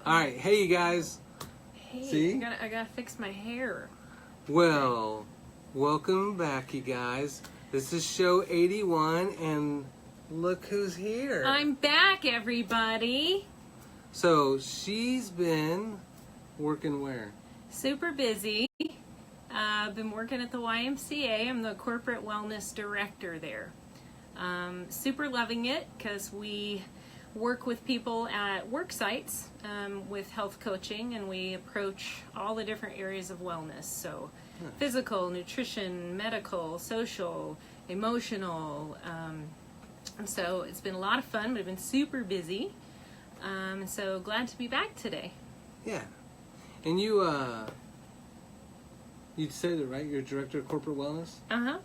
All right, hey you guys. Hey, See? I gotta fix my hair. Well, welcome back, you guys. This is show 81, and look who's here. I'm back, everybody. So she's been working where? Super busy. I've been working at the YMCA. I'm the corporate wellness director there. Super loving it because we work with people at work sites with health coaching, and we approach all the different areas of wellness. So physical, nutrition, medical, social, emotional. And so it's been a lot of fun. We've been super busy. And so glad to be back today. Yeah. And you said it, right? You're director of corporate wellness? Uh-huh.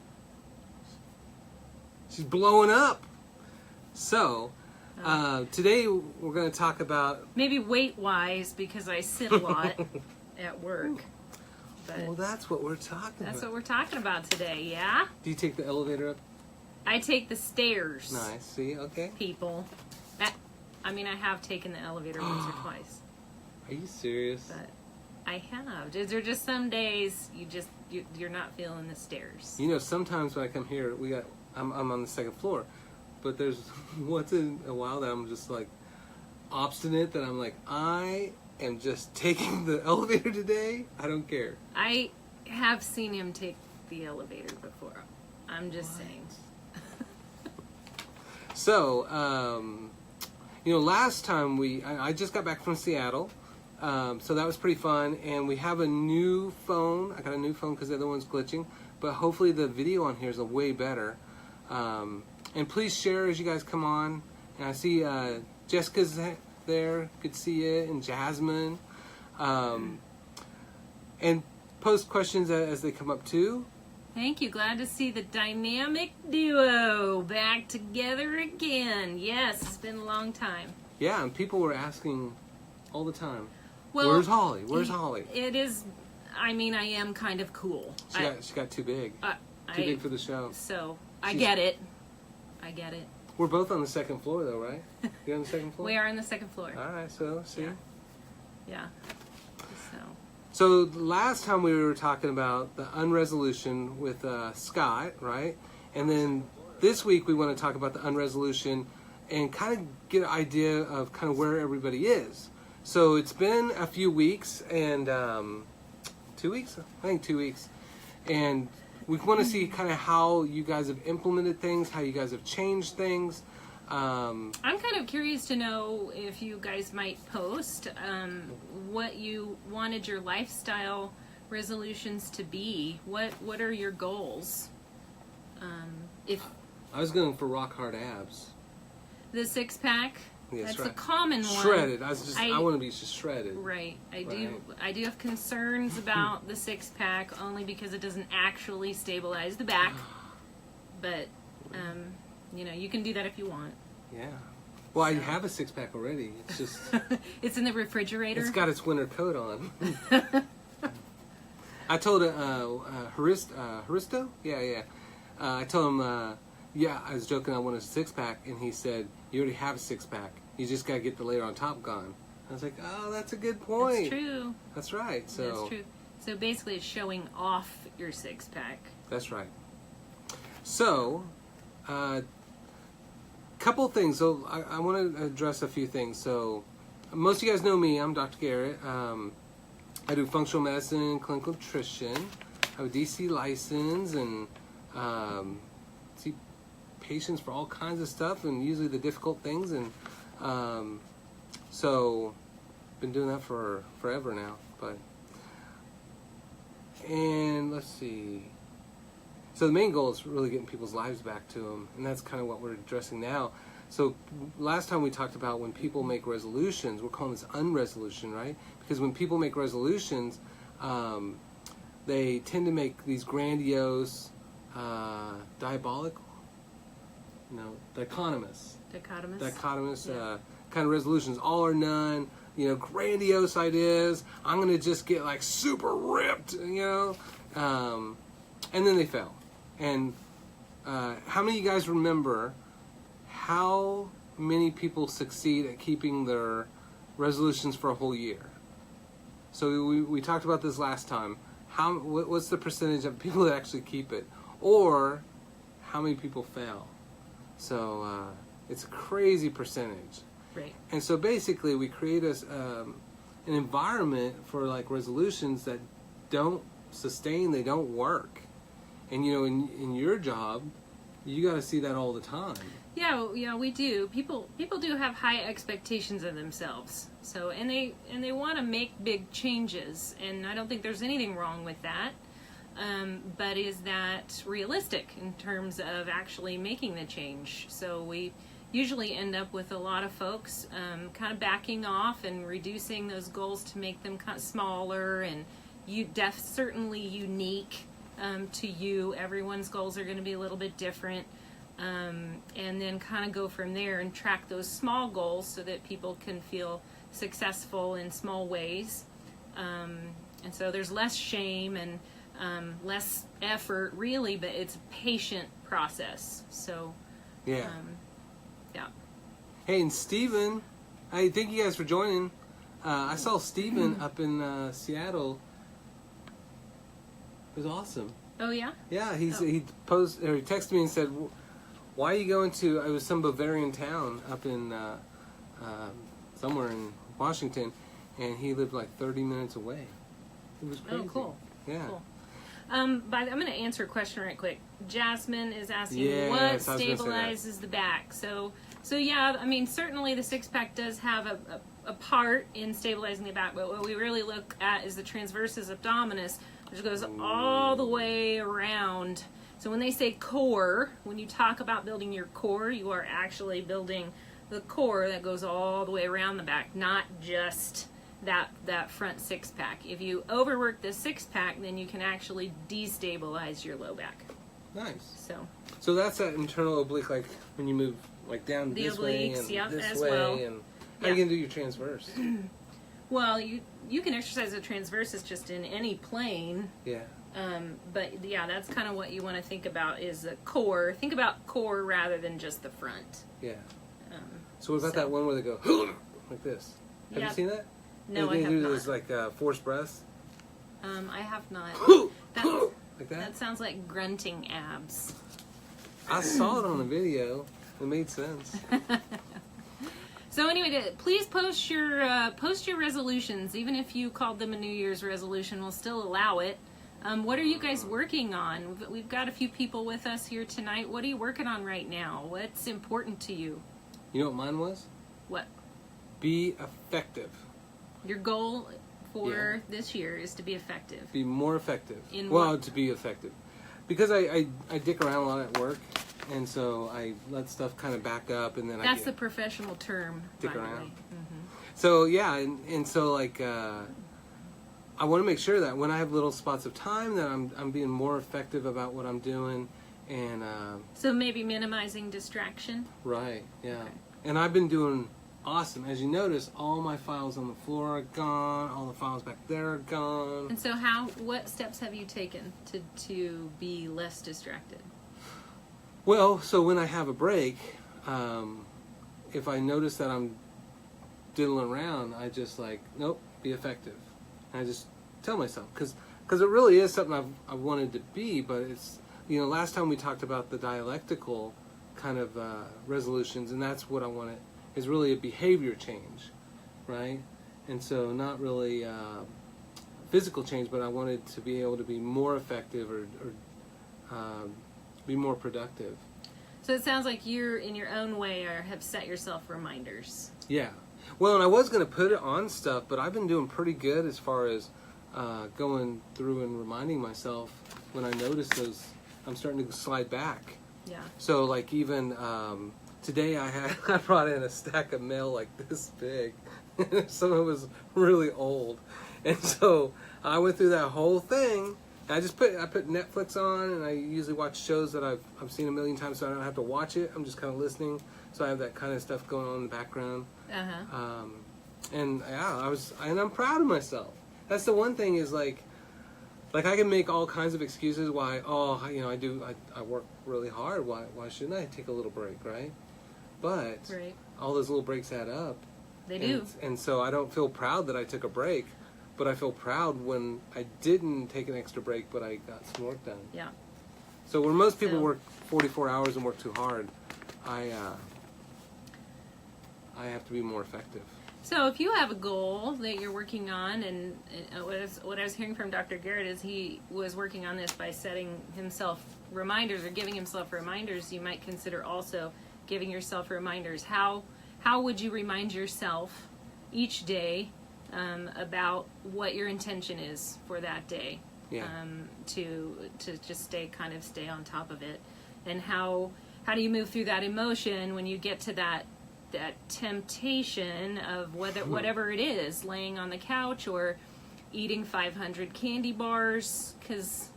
She's blowing up. So, today we're going to talk about... Maybe weight-wise, because I sit a lot at work. But well, that's what we're talking about. that's what we're talking about today, yeah? Do you take the elevator up? I take the stairs. Nice. See? Okay. People. I have taken the elevator once or twice. Are you serious? But I have. There are just some days you're not feeling the stairs. You know, sometimes when I come here, I'm on the second floor, but there's once in a while that I'm just like obstinate that I'm like, I am just taking the elevator today. I don't care. I have seen him take the elevator before. I'm just saying. So, last time I just got back from Seattle, so that was pretty fun, and we have a new phone. I got a new phone because the other one's glitching, but hopefully the video on here is way better. And please share as you guys come on. And I see Jessica's there. Good to see you. And Jasmine. And post questions as they come up too. Thank you. Glad to see the dynamic duo back together again. Yes, it's been a long time. Yeah, and people were asking all the time, well, where's Holly? Where's Holly? It is, I am kind of cool. She got too big. Too big for the show. So, I get it. We're both on the second floor though, right? You're on the second floor? We are on the second floor. All right, so see? Yeah. So last time we were talking about the unresolution with Scott, right? And then this week we want to talk about the unresolution and kind of get an idea of kind of where everybody is. So it's been a few weeks and 2 weeks? I think 2 weeks. And we want to see kind of how you guys have implemented things, how you guys have changed things. I'm kind of curious to know if you guys might post what you wanted your lifestyle resolutions to be. What are your goals? I was going for rock hard abs. The 6-pack. Yeah, that's right. a common one. Shredded. I want to be just shredded. Right. I do have concerns about the 6-pack only because it doesn't actually stabilize the back. But you can do that if you want. Yeah. Well, I have a 6-pack already. It's just it's in the refrigerator. It's got its winter coat on. I told Haristo? Yeah. I told him, I was joking I wanted a 6-pack, and he said, you already have a 6-pack. You just got to get the layer on top gone. I was like, oh, that's a good point. That's true. That's right. So that's true. So basically it's showing off your 6-pack. That's right. So, couple things. So I want to address a few things. So most of you guys know me. I'm Dr. Garrett. I do functional medicine, clinical nutrition. I have a DC license and see patients for all kinds of stuff and usually the difficult things. And so been doing that for forever now. And let's see. So the main goal is really getting people's lives back to them, and that's kind of what we're addressing now. So last time we talked about when people make resolutions, we're calling this unresolution, right? Because when people make resolutions, they tend to make these grandiose, dichotomous kind of resolutions, all or none, grandiose ideas. I'm going to just get like super ripped, and then they fail. And how many of you guys remember how many people succeed at keeping their resolutions for a whole year. So we talked about this last time. What's the percentage of people that actually keep it, or how many people fail? So it's a crazy percentage. Right. And so basically, we create an environment for like resolutions that don't sustain, they don't work. And you know, in your job, you got to see that all the time. Yeah, we do. People do have high expectations of themselves. So and they want to make big changes, and I don't think there's anything wrong with that. But is that realistic in terms of actually making the change? So we usually end up with a lot of folks kind of backing off and reducing those goals to make them kind of smaller and certainly unique to you. Everyone's goals are going to be a little bit different. And then kind of go from there and track those small goals so that people can feel successful in small ways. And so there's less shame and less effort, really, but it's a patient process. So, yeah. Yeah. Hey, and Steven, I thank you guys for joining. I saw Steven up in Seattle. It was awesome. Oh, yeah? Yeah, he texted me and said, why are you going to, it was some Bavarian town up in, somewhere in Washington, and he lived like 30 minutes away. It was crazy. Oh, cool. Yeah. Cool. But I'm going to answer a question right quick. Jasmine is asking, Yes, what I was gonna say that. stabilizes the back? So yeah, I mean, certainly the six-pack does have a part in stabilizing the back, but what we really look at is the transversus abdominis, which goes all the way around. So when they say core, when you talk about building your core, you are actually building the core that goes all the way around the back, not just that front six-pack. If you overwork the six-pack, then you can actually destabilize your low back. Nice. So that's that internal oblique, like when you move like down the this way obliques, and yep, this as way, well. and how are you gonna do your transverse? Well, you can exercise the transversus just in any plane. Yeah. But yeah, that's kind of what you want to think about is the core. Think about core rather than just the front. Yeah. So what about that one where they go like this? Have you seen that? No, they I have do not. this like forced breaths. I have not. Like that? That sounds like grunting abs. I saw it on a video. It made sense. So anyway, please post your resolutions. Even if you called them a New Year's resolution, we'll still allow it. What are you guys working on? We've got a few people with us here tonight. What are you working on right now? What's important to you? You know what mine was? What? Be effective. Your goal for this year is to be effective. Be more effective. To be effective. Because I dick around a lot at work, and so I let stuff kind of back up, and then That's the professional term, dick by the around. way. Mm-hmm. So yeah, and so like I want to make sure that when I have little spots of time that I'm being more effective about what I'm doing, and so maybe minimizing distraction. Right. Yeah. Okay. And I've been doing awesome. As you notice, all my files on the floor are gone. All the files back there are gone. And so what steps have you taken to be less distracted? Well, so when I have a break, if I notice that I'm diddling around, I just like, nope, be effective. And I just tell myself, because it really is something I've wanted to be, but it's, last time we talked about the dialectical kind of resolutions, and that's what I want is really a behavior change, right? And so not really physical change, but I wanted to be able to be more effective or be more productive. So it sounds like you're, in your own way, have set yourself reminders. Yeah. Well, and I was going to put it on stuff, but I've been doing pretty good as far as going through and reminding myself when I notice those, I'm starting to slide back. Yeah. So like even today I brought in a stack of mail like this big. Some of it was really old. And so I went through that whole thing. And I put Netflix on, and I usually watch shows that I've seen a million times, so I don't have to watch it. I'm just kind of listening. So I have that kind of stuff going on in the background. Uh-huh. And yeah, I'm proud of myself. That's the one thing is like I can make all kinds of excuses why, I work really hard. Why shouldn't I take a little break, right? But all those little breaks add up. They do. And so I don't feel proud that I took a break, but I feel proud when I didn't take an extra break, but I got some work done. Yeah. So where most people work 44 hours and work too hard, I have to be more effective. So if you have a goal that you're working on, and what I was hearing from Dr. Garrett is he was working on this by setting himself reminders or giving himself reminders, you might consider also giving yourself reminders. How would you remind yourself each day about what your intention is for that day? Yeah. To just stay on top of it, and how do you move through that emotion when you get to that temptation of whatever it is, laying on the couch or eating 500 candy bars, because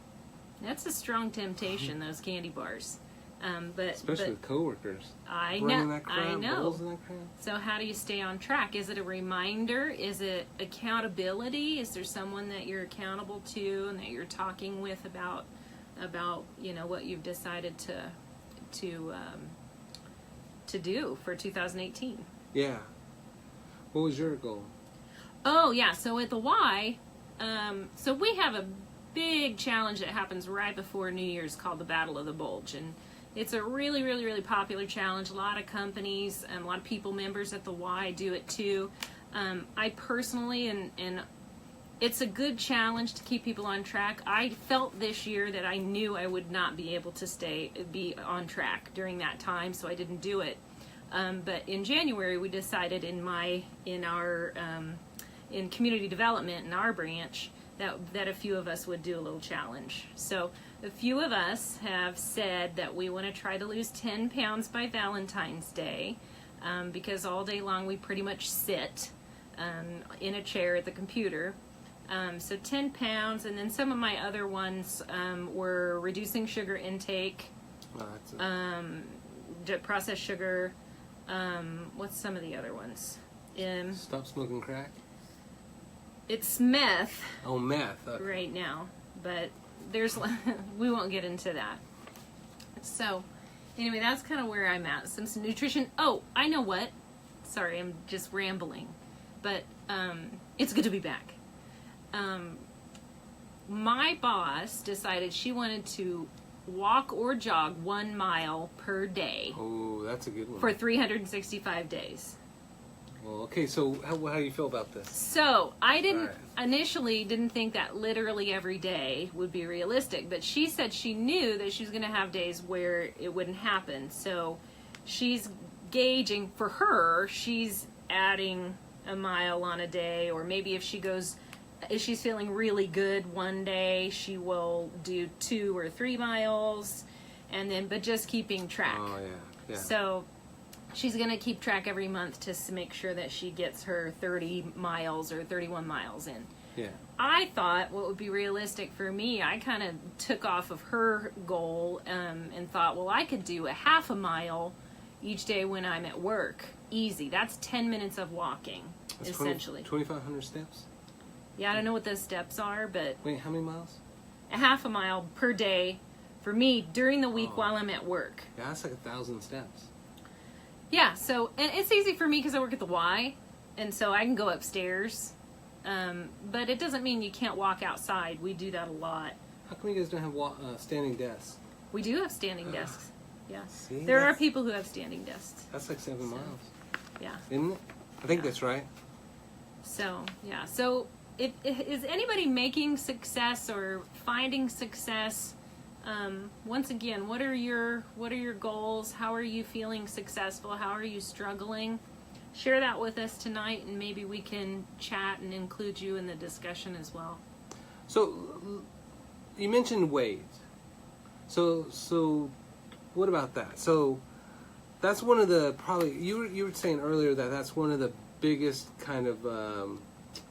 that's a strong temptation, those candy bars. Especially with coworkers. I Burning know. that crap, I know. bowls in that crap. So how do you stay on track? Is it a reminder? Is it accountability? Is there someone that you're accountable to and that you're talking with about what you've decided to do for 2018? Yeah. What was your goal? Oh yeah. So at the Y, so we have a big challenge that happens right before New Year's called the Battle of the Bulge, and it's a really, really, really popular challenge. A lot of companies and a lot of people members at the Y do it too. I personally, and it's a good challenge to keep people on track. I felt this year that I knew I would not be able to be on track during that time, so I didn't do it. But in January, we decided in community development in our branch that a few of us would do a little challenge. So a few of us have said that we want to try to lose 10 pounds by Valentine's Day, because all day long we pretty much sit in a chair at the computer. So 10 pounds, and then some of my other ones were reducing sugar intake, processed sugar. What's some of the other ones? Stop smoking crack? It's meth. Oh, meth. Okay. Right now, but we won't get into that. So anyway, that's kind of where I'm at. Some nutrition. Oh, I know what. Sorry, I'm just rambling, but it's good to be back. My boss decided she wanted to walk or jog 1 mile per day. Oh, that's a good one. For 365 days. Well, okay, so how do you feel about this? So I initially didn't think that literally every day would be realistic, but she said she knew that she was going to have days where it wouldn't happen. So she's gauging, for her, she's adding a mile on a day, or maybe if she's feeling really good one day, she will do 2 or 3 miles, but just keeping track. Oh, yeah. So she's going to keep track every month to make sure that she gets her 30 miles or 31 miles in. Yeah. I thought what would be realistic for me, I kind of took off of her goal and thought, well, I could do a half a mile each day when I'm at work. Easy. That's 10 minutes of walking, That's essentially. 2,500 steps? Yeah, I don't know what those steps are, but Wait, how many miles? a half a mile per day for me during the week while I'm at work. Yeah, that's like 1,000 steps. Yeah, so, and it's easy for me because I work at the Y, and so I can go upstairs, but it doesn't mean you can't walk outside. We do that a lot. How come you guys don't have standing desks? We do have standing desks. Yeah. See, there are people who have standing desks. That's like 7 miles. Yeah. Isn't it? I think that's right. So, yeah. So, is anybody making success or finding success? Once again, what are your goals? How are you feeling successful? How are you struggling? Share that with us tonight, and maybe we can chat and include you in the discussion as well. So, you mentioned weight. So what about that? So, that's one of the you were saying earlier that that's one of the biggest kind of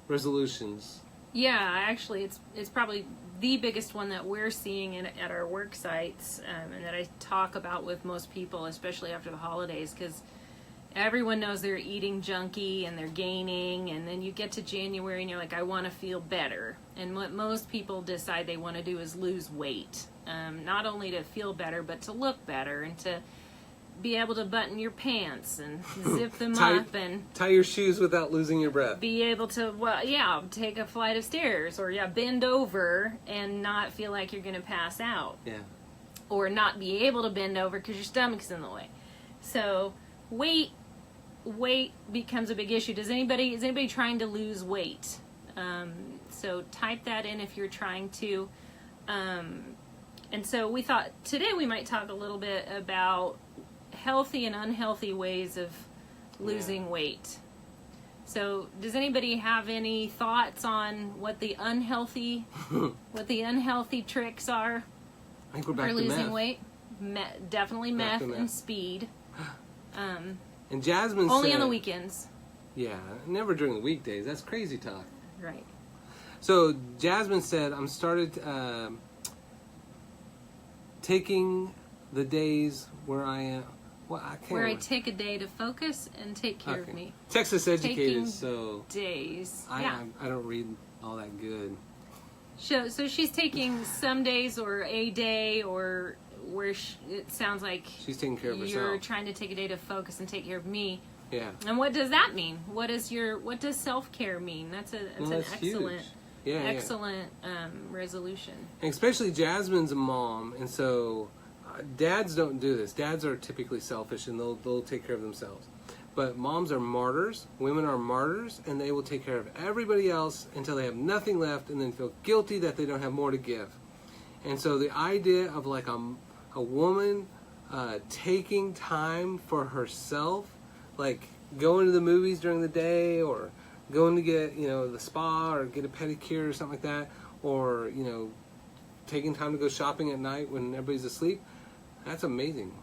resolutions. Yeah, actually, it's probably the biggest one that we're seeing at our work sites, and that I talk about with most people, especially after the holidays, because everyone knows they're eating junky and they're gaining, and then you get to January and you're like, I want to feel better. And what most people decide they want to do is lose weight, not only to feel better, but to look better and to be able to button your pants and zip them Tie- up and Tie your shoes without losing your breath. be able to, take a flight of stairs or, bend over and not feel like you're going to pass out. Yeah. Or not be able to bend over because your stomach's in the way. So weight becomes a big issue. Is anybody trying to lose weight? So type that in if you're trying to. And so we thought today we might talk a little bit about healthy and unhealthy ways of losing weight. So does anybody have any thoughts on what the unhealthy tricks are I think we're for back to losing meth. weight? Definitely Back meth to meth. and speed. And Jasmine Only said, on the weekends. Yeah, never during the weekdays. That's crazy talk. Right. So Jasmine said, I'm started taking the days where I am. Well, I can't. Where I remember. take a day to focus and take care of me. Texas educated, Taking so days. I don't read all that good. So she's taking some days or a day or where it sounds like She's taking care of you're herself. trying to take a day to focus and take care of me. Yeah. And what does that mean? What does self-care mean? That's an That's excellent huge. Yeah, excellent resolution. And especially Jasmine's a mom, and so dads don't do this. Dads are typically selfish, and they'll take care of themselves. But moms are martyrs. Women are martyrs, and they will take care of everybody else until they have nothing left, and then feel guilty that they don't have more to give. And so the idea of like a woman taking time for herself, like going to the movies during the day, or going to get the spa or get a pedicure or something like that, or taking time to go shopping at night when everybody's asleep. That's amazing.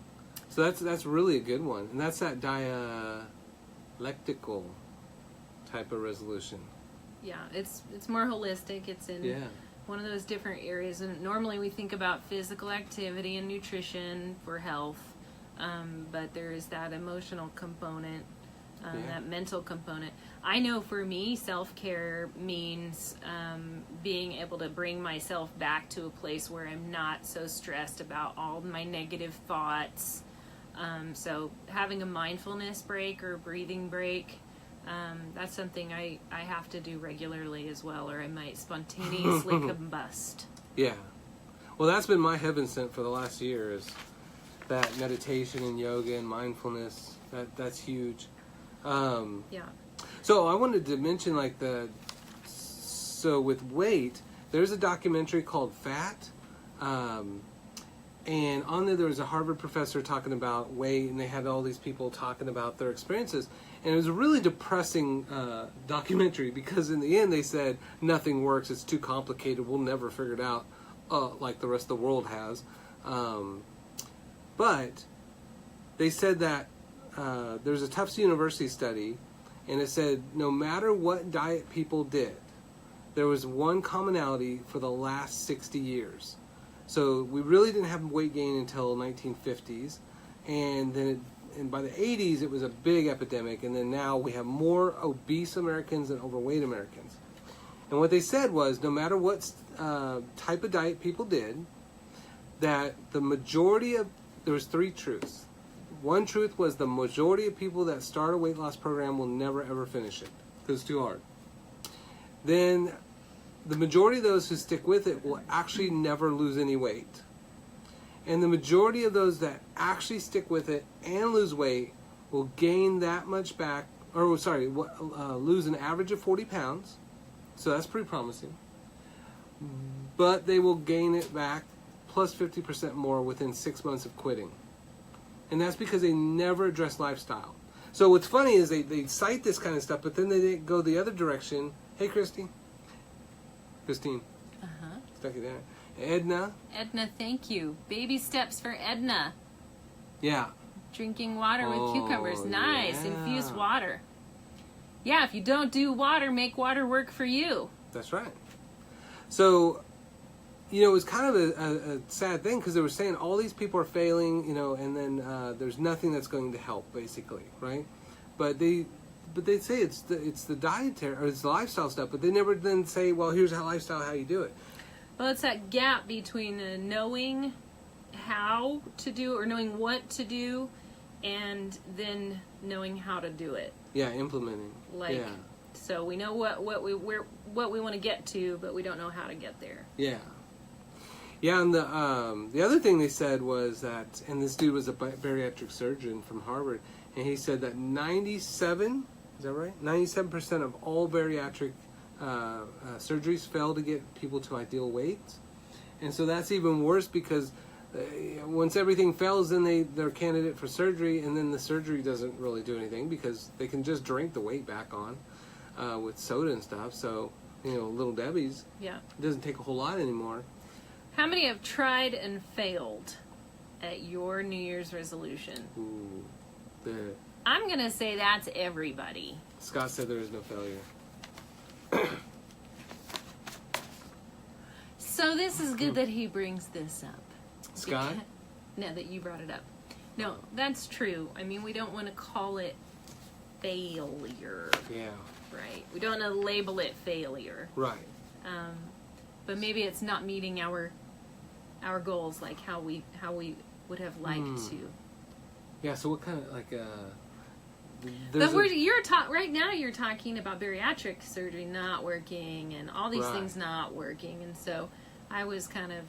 So that's really a good one, and that's that dialectical type of resolution. Yeah, it's more holistic. It's in one of those different areas, and normally we think about physical activity and nutrition for health, but there is that emotional component, that mental component. I know for me, self-care means being able to bring myself back to a place where I'm not so stressed about all my negative thoughts. So having a mindfulness break or a breathing break, that's something I have to do regularly as well, or I might spontaneously combust. Yeah. Well, that's been my heaven sent for the last year, is that meditation and yoga and mindfulness. That's huge. Yeah. So I wanted to mention so with weight, there's a documentary called Fat, and on there was a Harvard professor talking about weight, and they had all these people talking about their experiences, and it was a really depressing documentary, because in the end they said nothing works, it's too complicated, we'll never figure it out like the rest of the world has, but they said that there's a Tufts University study, and it said no matter what diet people did, there was one commonality for the last 60 years. So we really didn't have weight gain until 1950s, and then by the 80s it was a big epidemic, and then now we have more obese Americans than overweight Americans. And what they said was no matter what type of diet people did, that the majority of, there was three truths. One truth was the majority of people that start a weight loss program will never ever finish it because it's too hard. Then the majority of those who stick with it will actually never lose any weight. And the majority of those that actually stick with it and lose weight will gain that much back, lose an average of 40 pounds. So that's pretty promising. But they will gain it back plus 50% more within 6 months of quitting. And that's because they never address lifestyle. So what's funny is they cite this kind of stuff, but then they go the other direction. Hey, Christine. Christine. Uh-huh. Stuck it there. Edna. Edna, thank you. Baby steps for Edna. Yeah. Drinking water with cucumbers. Nice. Yeah. Infused water. Yeah, if you don't do water, make water work for you. That's right. So, it was kind of a sad thing, because they were saying all these people are failing, and then there's nothing that's going to help, basically, right? But they say it's the dietary, or it's the lifestyle stuff, but they never then say, well, here's how you do it. Well, it's that gap between knowing how to do or knowing what to do and then knowing how to do it. Yeah, implementing. Like, yeah. So we know what we want to get to, but we don't know how to get there. Yeah. Yeah, and the other thing they said was that, and this dude was a bariatric surgeon from Harvard, and he said that 97, is that right? 97% of all bariatric surgeries fail to get people to ideal weights. And so that's even worse because once everything fails, then they're candidate for surgery, and then the surgery doesn't really do anything because they can just drink the weight back on with soda and stuff. So, Little Debbie's. Yeah. It doesn't take a whole lot anymore. How many have tried and failed at your New Year's resolution? Ooh, I'm going to say that's everybody. Scott said there is no failure. So this is good that he brings this up. Scott? No, that you brought it up. No, that's true. I mean, we don't want to call it failure. Yeah. Right. We don't want to label it failure. Right. But maybe it's not meeting our goals like how we would have liked to. Yeah. So what kind of But right now you're talking about bariatric surgery not working and all these things not working, and so I was kind of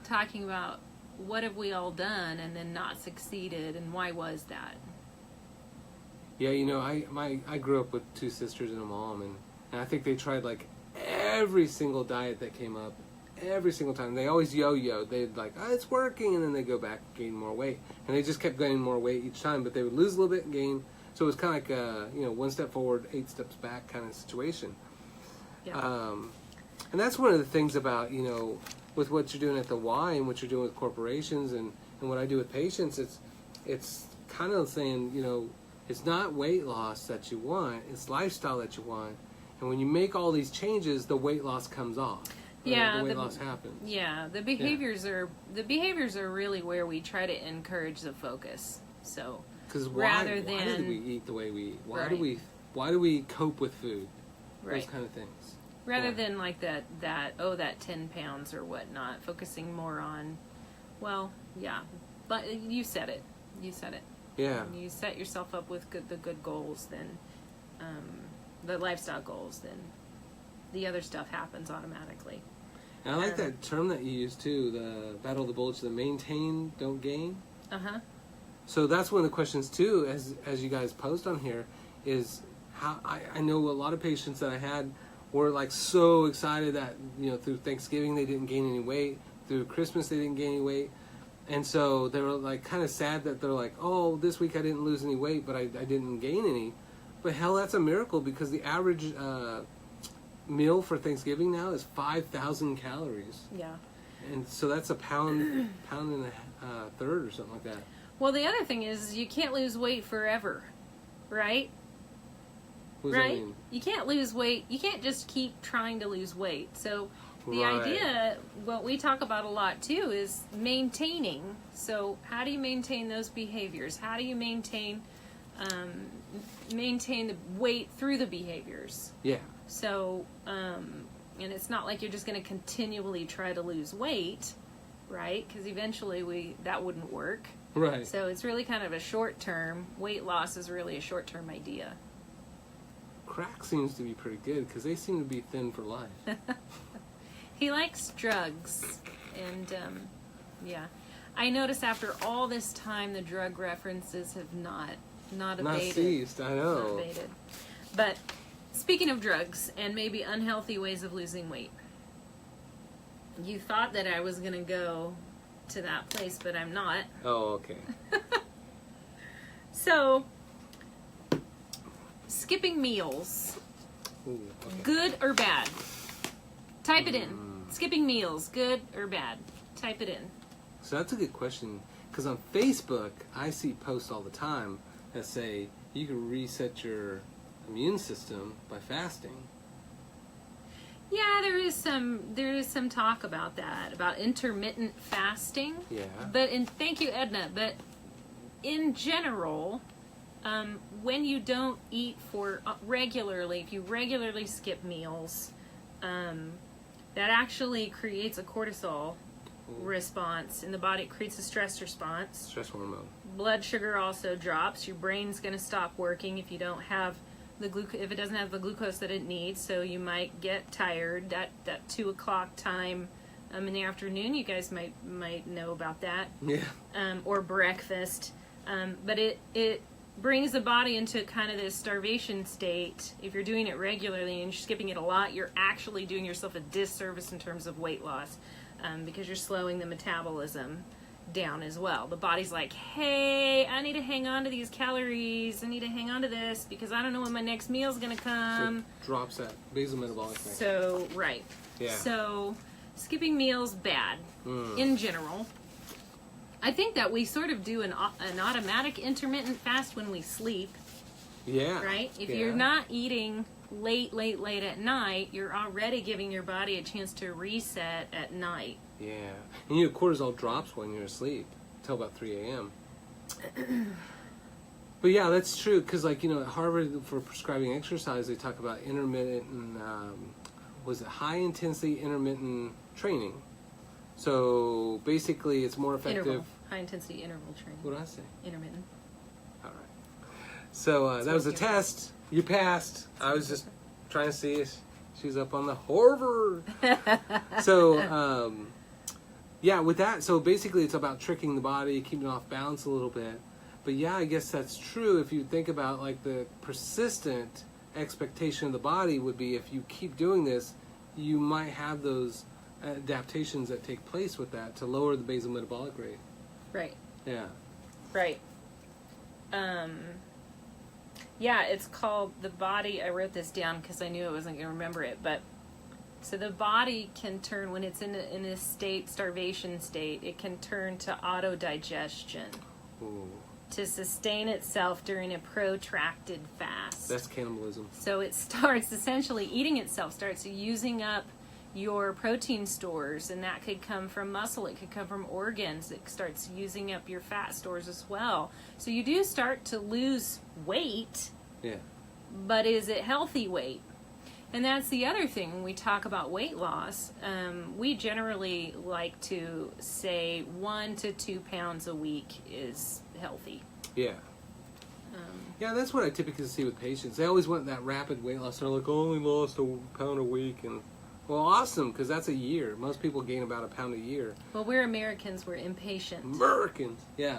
talking about what have we all done and then not succeeded, and why was that? Yeah, I grew up with two sisters and a mom, and I think they tried like every single diet that came up, every single time. They always yo-yo. They'd like, it's working, and then they go back and gain more weight, and they just kept gaining more weight each time. But they would lose a little bit and gain. So it was kind of like a 1 step forward, 8 steps back kind of situation. Yeah. And that's one of the things about with what you're doing at the Y and what you're doing with corporations and what I do with patients. It's kind of saying it's not weight loss that you want, it's lifestyle that you want. And when you make all these changes, the weight loss comes off. Yeah, the weight loss happens. Yeah, the behaviors are really where we try to encourage the focus. So because why do we eat the way we eat? Why do we cope with food? Those kind of things. Rather than like that 10 pounds or whatnot, focusing more on, but you said it. Yeah. When you set yourself up with the good goals, then the lifestyle goals, then the other stuff happens automatically. And I like that term that you use too, the battle of the bullets, the maintain, don't gain. Uh-huh. So that's one of the questions too, as you guys post on here, is how I know a lot of patients that I had were like so excited that through Thanksgiving they didn't gain any weight, through Christmas they didn't gain any weight, and so they were like kind of sad that they're like, oh, this week I didn't lose any weight, but I didn't gain any. But hell, that's a miracle because the average meal for Thanksgiving now is 5,000 calories. Yeah. And so that's a pound and a third or something like that. Well, the other thing is you can't lose weight forever, right? What does that mean? You can't lose weight. You can't just keep trying to lose weight. So the idea, what we talk about a lot too, is maintaining. So how do you maintain those behaviors? How do you maintain the weight through the behaviors? Yeah. So, and it's not like you're just going to continually try to lose weight, right? Because eventually that wouldn't work. Right. So it's really kind of a short-term. Weight loss is really a short-term idea. Crack seems to be pretty good because they seem to be thin for life. He likes drugs, and I notice after all this time the drug references have not abated. Not ceased, I know. Not abated. But speaking of drugs and maybe unhealthy ways of losing weight, you thought that I was going to go to that place, but I'm not. Oh, okay. So, skipping meals, Ooh, okay. good or bad? Type it in. Skipping meals, good or bad? Type it in. So that's a good question because on Facebook I see posts all the time that say you can reset your immune system by fasting. Yeah, there is some talk about that, about intermittent fasting. Yeah. But thank you, Edna. But in general, when you don't eat regularly, if you regularly skip meals, that actually creates a cortisol response in the body. It creates a stress response. Stress hormone. Blood sugar also drops. Your brain's going to stop working if you don't have if it doesn't have the glucose that it needs. So you might get tired. That 2 o'clock time in the afternoon, you guys might know about that. Yeah. Or breakfast. But it brings the body into kind of this starvation state. If you're doing it regularly and you're skipping it a lot, you're actually doing yourself a disservice in terms of weight loss, because you're slowing the metabolism down as well. The body's like, hey, I need to hang on to these calories. I need to hang on to this because I don't know when my next meal's going to come. So it drops that basal metabolic rate. So, right. Yeah. So, skipping meals, bad in general. I think that we sort of do an automatic intermittent fast when we sleep. Yeah. Right? If Yeah. you're not eating late at night, you're already giving your body a chance to reset at night. Yeah. And cortisol drops when you're asleep until about 3 a.m. But yeah, that's true. Because, at Harvard, for prescribing exercise, they talk about intermittent and, high-intensity intermittent training. So basically, it's more effective. High-intensity interval training. What did I say? Intermittent. All right. So that was a test. You passed. I was just trying to see if she's up on the Harvard. So, yeah, with that, so basically it's about tricking the body, keeping it off balance a little bit. But yeah, I guess that's true if you think about the persistent expectation of the body would be if you keep doing this, you might have those adaptations that take place with that to lower the basal metabolic rate. Right. Yeah. Right. Yeah, it's called the body. I wrote this down because I knew I wasn't going to remember it. But so the body can turn, when it's in a starvation state, it can turn to autodigestion. Ooh. To sustain itself during a protracted fast. That's cannibalism. So it starts essentially eating itself, starts using up your protein stores, and that could come from muscle, it could come from organs, it starts using up your fat stores as well. So you do start to lose weight, yeah. But is it healthy weight? And that's the other thing when we talk about weight loss. We generally like to say 1 to 2 pounds a week is healthy. Yeah. Yeah, that's what I typically see with patients. They always want that rapid weight loss. They're like, I only lost a pound a week, and well, awesome, because that's a year. Most people gain about a pound a year. Well, we're Americans. We're impatient. Americans, yeah,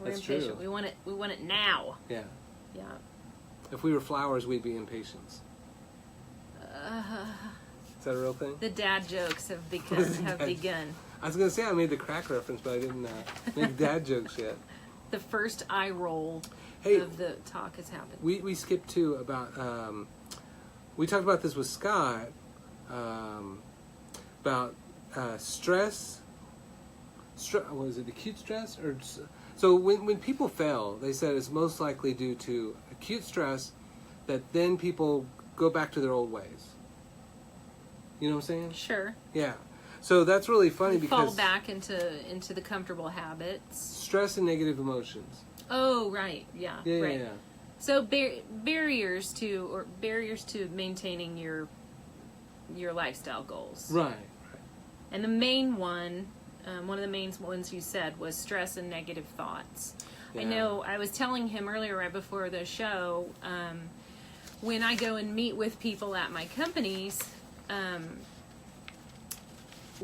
we're that's impatient. true. We want it. We want it now. Yeah. Yeah. If we were flowers, we'd be impatients. Is that a real thing? The dad jokes have begun. I was gonna say I made the crack reference, but I didn't make dad jokes yet. The first eye roll of the talk has happened. We skipped to about. We talked about this with Scott. About stress. Was it acute stress or? So when people fail, they said it's most likely due to acute stress, that then people go back to their old ways. You know what I'm saying? Sure. Yeah. So that's really funny because fall back into the comfortable habits. Stress and negative emotions. Oh, right. Yeah. Yeah. Right. Yeah. So barriers to maintaining your lifestyle goals. Right. And the main one of the main ones you said was stress and negative thoughts. Yeah. I know I was telling him earlier right before the show, when I go and meet with people at my companies,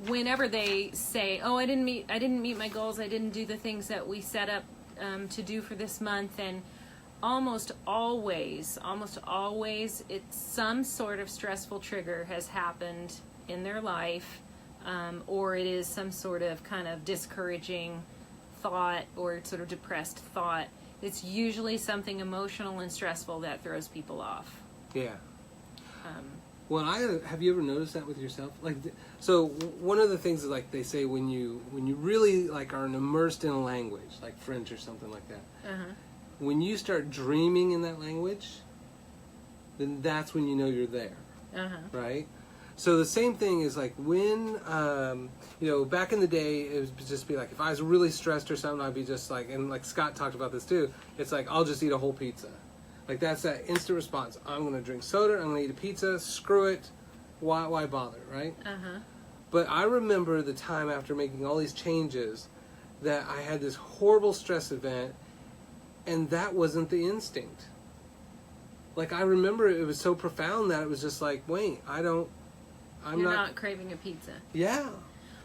whenever they say, "Oh, I didn't meet my goals. I didn't do the things that we set up to do for this month," and almost always, it's some sort of stressful trigger has happened in their life, or it is some sort of kind of discouraging thought or sort of depressed thought. It's usually something emotional and stressful that throws people off. Yeah. Well, have you ever noticed that with yourself? So one of the things is they say when you really are immersed in a language, like French or something like that. Uh-huh. When you start dreaming in that language, then that's when you know you're there. Uh-huh. Right? So the same thing is when, back in the day, it would just be if I was really stressed or something, I'd be just and Scott talked about this too, it's I'll just eat a whole pizza. That's that instant response. I'm going to drink soda, I'm going to eat a pizza, screw it, why bother, right? Uh-huh. But I remember the time after making all these changes that I had this horrible stress event, and that wasn't the instinct. Like, I remember it was so profound that it was just like, wait, You're not craving a pizza. Yeah.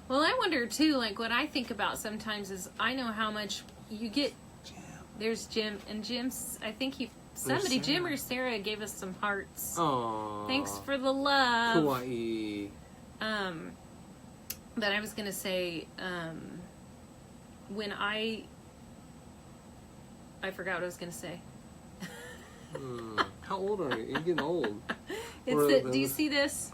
Well, I wonder too, like what I think about sometimes is I know how much you get. Jim. There's Jim, and Jim's, I think Jim or Sarah gave us some hearts. Aww. Thanks for the love. Kawaii. But I was going to say, when I forgot what I was going to say. How old are you? You're getting old. Do you see this?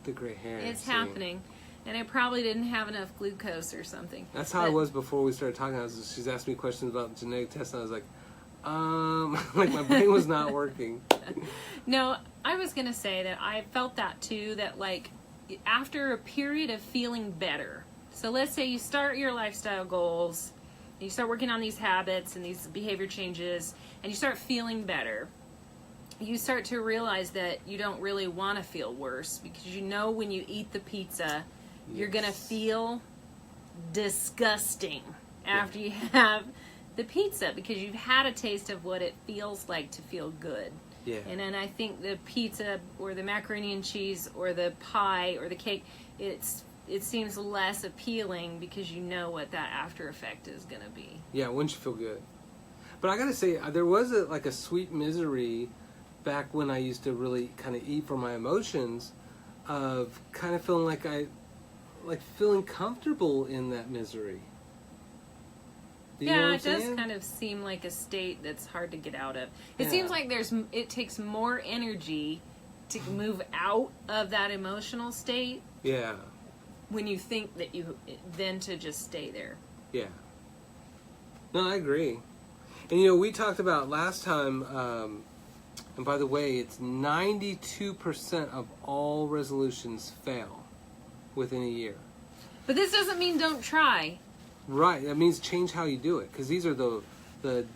The gray hair. It's happening. And I probably didn't have enough glucose or something. That's how I was before we started talking. She's asked me questions about genetic tests, and I was like, like my brain was not working. No, I was going to say that I felt that too, that like after a period of feeling better. So let's say you start your lifestyle goals, and you start working on these habits and these behavior changes, and you start feeling better. You start to realize that you don't really want to feel worse, because you know when you eat the pizza, you're going to feel disgusting after you have the pizza, because you've had a taste of what it feels like to feel good. Yeah. And then I think the pizza or the macaroni and cheese or the pie or the cake, it seems less appealing because you know what that after effect is going to be. Yeah, once you feel good. But I got to say, there was a sweet misery back when I used to really kind of eat for my emotions, of kind of feeling like feeling comfortable in that misery. Do you know what it I'm does saying? kind of seem like a state that's hard to get out of. It seems like it takes more energy to move out of that emotional state. Yeah. When you think that than to just stay there. Yeah. No, I agree. And we talked about last time, and by the way, it's 92% of all resolutions fail within a year. But this doesn't mean don't try. Right, that means change how you do it, because these are the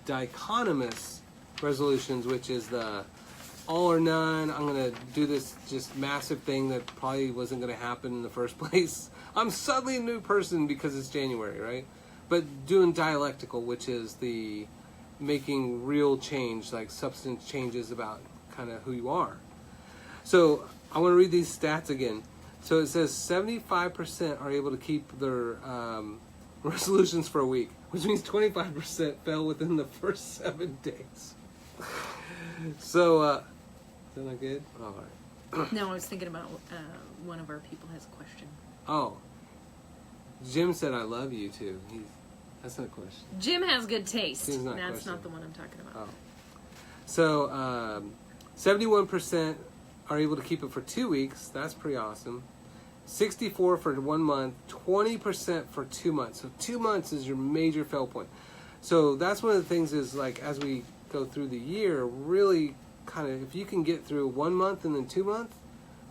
dichotomous resolutions, which is the all or none. I'm going to do this just massive thing that probably wasn't going to happen in the first place. I'm suddenly a new person because it's January, right? But doing dialectical, which is the making real change, like substance changes about kind of who you are. So I want to read these stats again. So it says 75% are able to keep their resolutions for a week, which means 25% fell within the first 7 days. So, is that not good? All right. No, I was thinking about one of our people has a question. Oh, Jim said I love you too. That's not a question. Jim has good taste. Jim's not That's question. not the one I'm talking about. Oh. So, 71% are able to keep it for 2 weeks. That's pretty awesome. 64 for 1 month, 20% for 2 months. So 2 months is your major fail point. So that's one of the things is like as we go through the year, really kind of if you can get through 1 month and then 2 months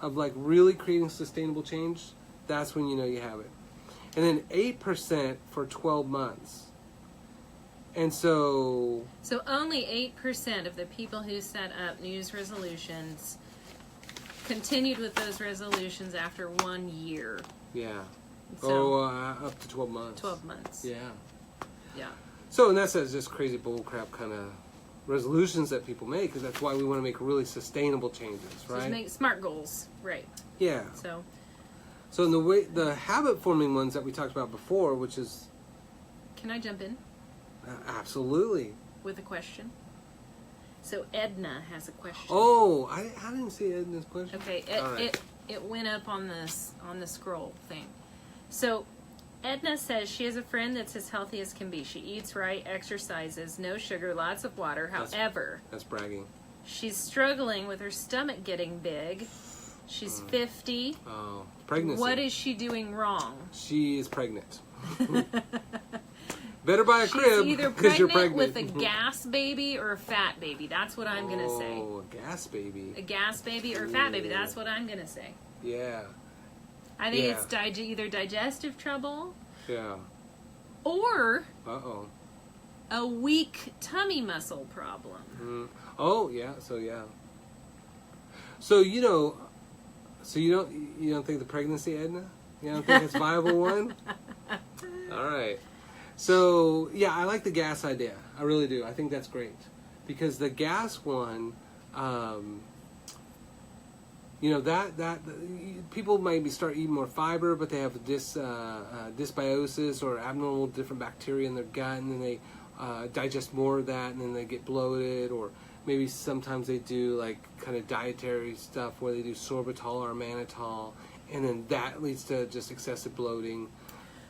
of like really creating sustainable change, that's when you know you have it. And then 8% for 12 months. And so only 8% of the people who set up New Year's resolutions continued with those resolutions after 1 year. Yeah. So, up to 12 months. 12 months. Yeah. Yeah. So, and that's just crazy bullcrap kind of resolutions that people make, because that's why we want to make really sustainable changes, right? Just make smart goals, right? Yeah. So in the habit forming ones that we talked about before, which is. Can I jump in? Absolutely. With a question. So Edna has a question. Oh, I didn't see Edna's question. Okay, it went up on the scroll thing. So Edna says she has a friend that's as healthy as can be. She eats right, exercises, no sugar, lots of water. However, that's bragging. She's struggling with her stomach getting big. She's 50. Oh, pregnancy. What is she doing wrong? She is pregnant. Better buy a crib She's either because pregnant with a gas baby or a fat baby. That's what I'm going to say. Oh, a gas baby. A gas baby or a fat baby. That's what I'm going to say. Yeah. I think it's either digestive trouble. Yeah. Or Uh-oh. a weak tummy muscle problem. Mm. Oh, yeah. So, yeah. So, you don't think the pregnancy, Edna? You don't think it's a viable one? All right. So, yeah, I like the gas idea. I really do. I think that's great. Because the gas one, that people maybe start eating more fiber, but they have dysbiosis or abnormal different bacteria in their gut, and then they digest more of that, and then they get bloated, or maybe sometimes they do like kind of dietary stuff where they do sorbitol or mannitol, and then that leads to just excessive bloating.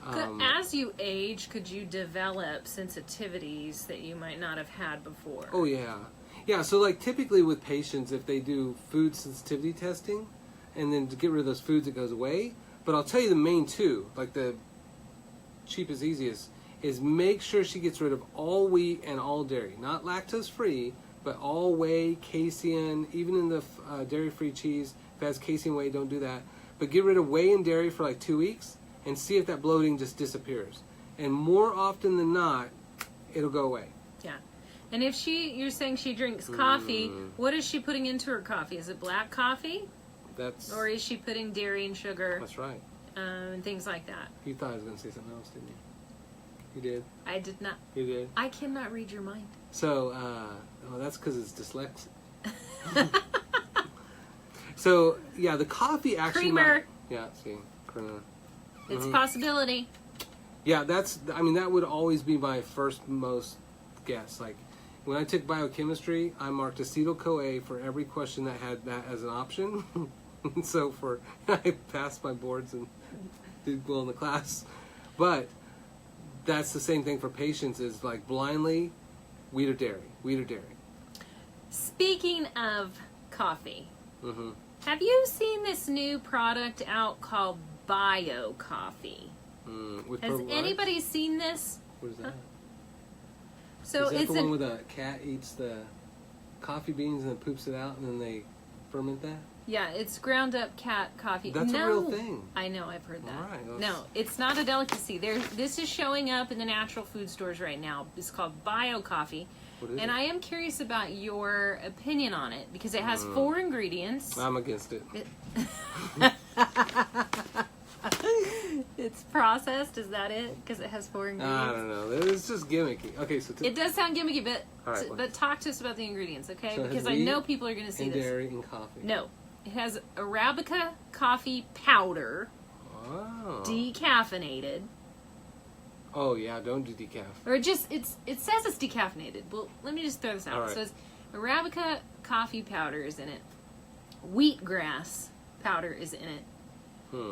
As you age, could you develop sensitivities that you might not have had before? Oh, yeah. Yeah, so like typically with patients, if they do food sensitivity testing, and then to get rid of those foods, it goes away. But I'll tell you the main two, like the cheapest, easiest, is make sure she gets rid of all wheat and all dairy. Not lactose-free, but all whey, casein, even in the dairy-free cheese. If it has casein whey, don't do that. But get rid of whey and dairy for like 2 weeks, and see if that bloating just disappears. And more often than not, it'll go away. Yeah. And if you're saying she drinks coffee, what is she putting into her coffee? Is it black coffee? Or is she putting dairy and sugar? That's right. And things like that. You thought I was going to say something else, didn't you? You did? I did not. You did? I cannot read your mind. So, that's because it's dyslexic. So, yeah, the coffee actually... Creamer. Creamer. It's a possibility. Yeah, that would always be my first most guess. Like, when I took biochemistry, I marked acetyl-CoA for every question that had that as an option. And so I passed my boards and did well in the class. But that's the same thing for patients, is like blindly, wheat or dairy. Speaking of coffee, have you seen this new product out called Bio Coffee? Has anybody seen this? What is that? So is that it's the one where the cat eats the coffee beans and then poops it out, and then they ferment that? Yeah, it's ground up cat coffee. That's a real thing. I know, I've heard that. All right, no, it's not a delicacy. This is showing up in the natural food stores right now. It's called Bio Coffee. What is it? I am curious about your opinion on it, because it has 4 ingredients. I'm against it. It's processed, is that it? Because it has 4 ingredients? I don't know. It's just gimmicky. Okay, so... it does sound gimmicky, right, but talk to us about the ingredients, okay? So because I know people are going to see this. Dairy and coffee. No. It has Arabica coffee powder. Oh. Decaffeinated. Oh, yeah, don't do decaf. Or it says it's decaffeinated. Well, let me just throw this out. Right. So it's Arabica coffee powder is in it. Wheatgrass powder is in it.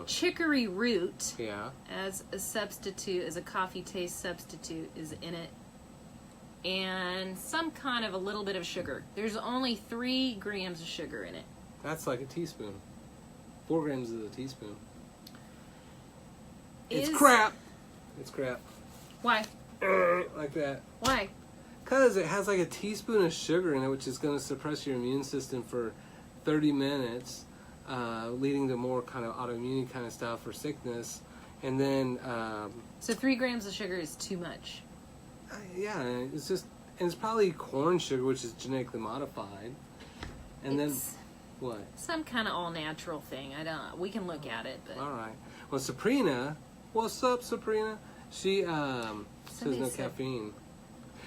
Chicory root as a substitute, as a coffee taste substitute is in it. And some kind of a little bit of sugar. There's only 3 grams of sugar in it. That's like a teaspoon. 4 grams is a teaspoon. It's crap. It's crap. Why? Like that. Why? Because it has like a teaspoon of sugar in it, which is going to suppress your immune system for 30 minutes, leading to more kind of autoimmune kind of stuff or sickness. And then... so 3 grams of sugar is too much. Yeah, it's just... And it's probably corn sugar, which is genetically modified. And then... What? Some kind of all-natural thing. We can look at it, but... All right. Well, Sabrina... What's up, Sabrina? She says no caffeine.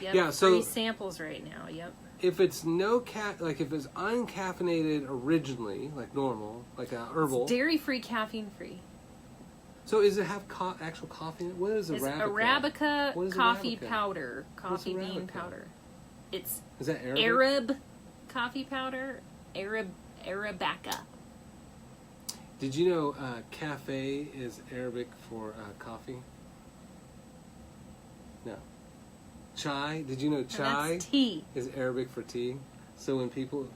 Yep, yeah, so 3 samples right now. Yep. If it's if it's uncaffeinated originally, like normal, like a herbal, it's dairy-free, caffeine-free. So does it have actual coffee in it? What is Arabica? Arabica coffee powder, coffee bean powder. Is that Arabic? Arab coffee powder, Arabica. Did you know cafe is Arabic for coffee? No. Chai? Did you know chai that's tea. Is Arabic for tea? So when people...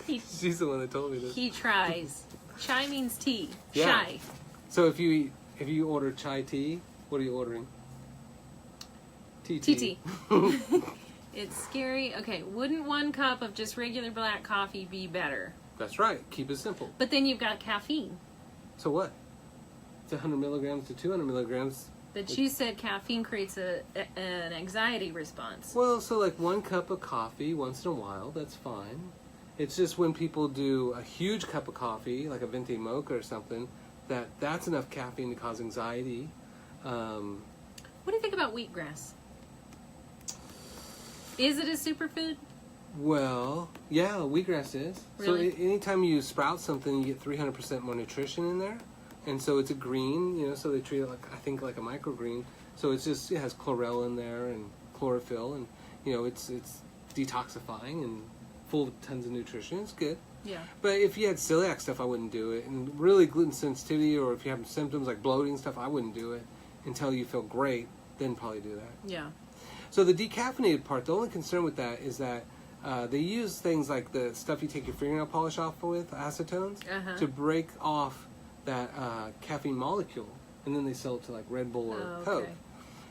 She's the one that told me this. He tries. Chai means tea. Yeah. Chai. So if you order chai tea, what are you ordering? Tea. It's scary. Okay, wouldn't 1 cup of just regular black coffee be better? That's right. Keep it simple. But then you've got caffeine. So what? It's 100 milligrams to 200 milligrams. But you said caffeine creates an anxiety response. Well, so like 1 cup of coffee once in a while, that's fine. It's just when people do a huge cup of coffee, like a venti mocha or something, that's enough caffeine to cause anxiety. What do you think about wheatgrass? Is it a superfood? Well, yeah, wheatgrass is. Really? So anytime you sprout something, you get 300% more nutrition in there. And so it's a green, so they treat it like, I think, like a microgreen. So it has chlorella in there and chlorophyll, and it's detoxifying and full of tons of nutrition. It's good. Yeah. But if you had celiac stuff, I wouldn't do it. And really gluten sensitivity, or if you have symptoms like bloating stuff, I wouldn't do it until you feel great. Then probably do that. Yeah. So the decaffeinated part, the only concern with that is that they use things like the stuff you take your fingernail polish off with, acetones, to break off that caffeine molecule, and then they sell it to like Red Bull or Coke.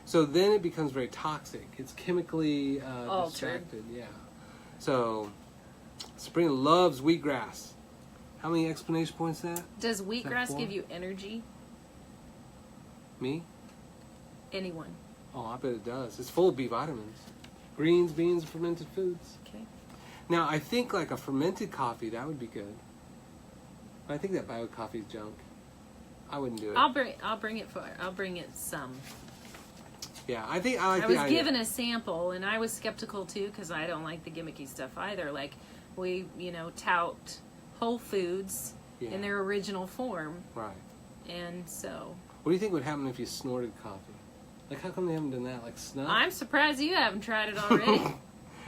So then it becomes very toxic. It's chemically distracted. Yeah. So Sabrina loves wheatgrass. How many explanation points is that? Does wheatgrass give you energy? Me? Anyone? Oh, I bet it does. It's full of B vitamins. Greens, beans, fermented foods. Okay. Now, I think like a fermented coffee, that would be good. But I think that bio coffee is junk. I wouldn't do it. I'll bring it some. Yeah, I think I like I the was idea. given a sample, and I was skeptical too because I don't like the gimmicky stuff either. Like we, tout Whole Foods in their original form, Right. and so. What do you think would happen if you snorted coffee? Like, how come they haven't done that? Like snuff? I'm surprised you haven't tried it already.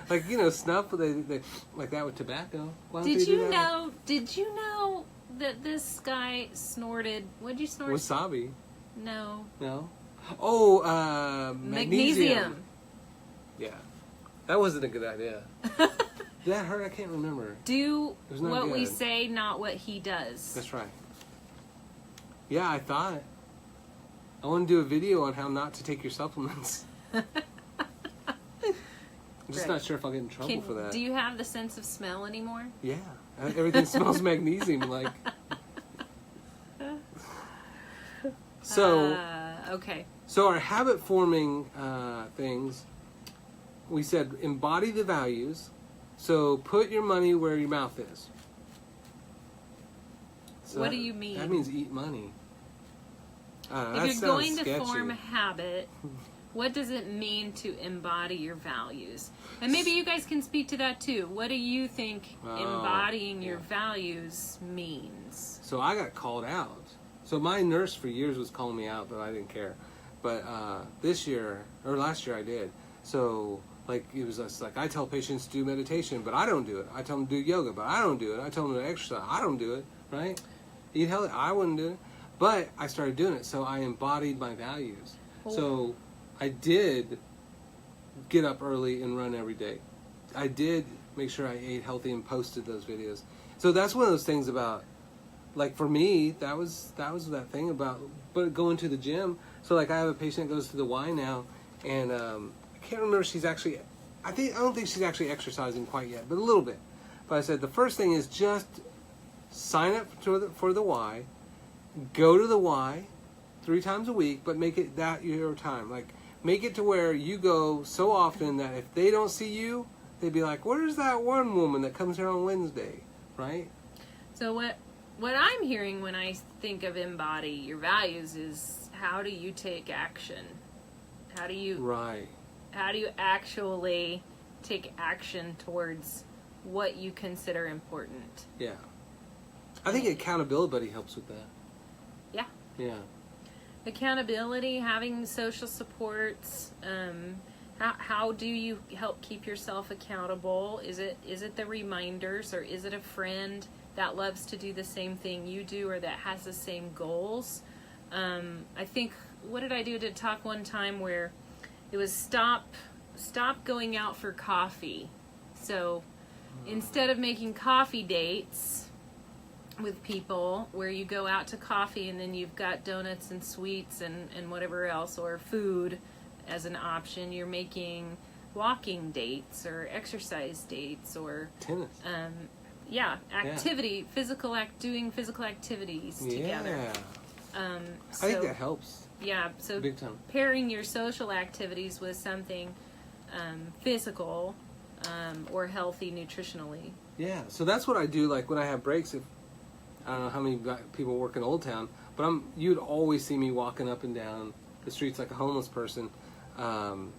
Like, snuff, they like that with tobacco. Why don't Did they do you that? know? Did you know that this guy snorted? What'd you snort? Wasabi. No. No. Oh, magnesium. Yeah, that wasn't a good idea. Did that hurt? I can't remember. Do It was not what we good. say, not what he does. That's right. Yeah, I thought. I want to do a video on how not to take your supplements. I'm just not sure if I'll get in trouble for that. Do you have the sense of smell anymore? Yeah, everything smells magnesium like. So. Okay. So our habit forming things, we said embody the values. So put your money where your mouth is. So What do you mean? That means eat money. If you're going to form a habit, what does it mean to embody your values? And maybe you guys can speak to that too. What do you think embodying your values means? So I got called out. So my nurse for years was calling me out, but I didn't care. But last year I did. So like it was just like I tell patients to do meditation, but I don't do it. I tell them to do yoga, but I don't do it. I tell them to exercise. I don't do it. Right? Eat healthy. I wouldn't do it. But I started doing it, so I embodied my values. So I did get up early and run every day. I did make sure I ate healthy and posted those videos. So that's one of those things about, like for me, that was that thing about going to the gym. So like I have a patient that goes to the Y now, and I can't remember if she's actually, I don't think she's actually exercising quite yet, but a little bit. But I said the first thing is just sign up for the Y. Go to the Y 3 times a week, but make it that your time. Like, make it to where you go so often that if they don't see you, they'd be like, where's that one woman that comes here on Wednesday, right? So what I'm hearing when I think of embody your values is how do you take action? How do you actually take action towards what you consider important? Yeah. I think accountability buddy helps with that. Yeah. Yeah. Accountability, having social supports. How do you help keep yourself accountable? Is it the reminders, or is it a friend that loves to do the same thing you do, or that has the same goals? I think, what did I do to talk one time where it was stop going out for coffee. So instead of making coffee dates with people where you go out to coffee and then you've got donuts and sweets and whatever else, or food as an option, you're making walking dates or exercise dates or tennis. Doing physical activities together. I think that helps. Yeah, so big time. Pairing your social activities with something physical or healthy nutritionally Yeah, so that's what I do. Like when I have breaks, if I don't know how many people work in Old Town, but you'd always see me walking up and down the streets like a homeless person when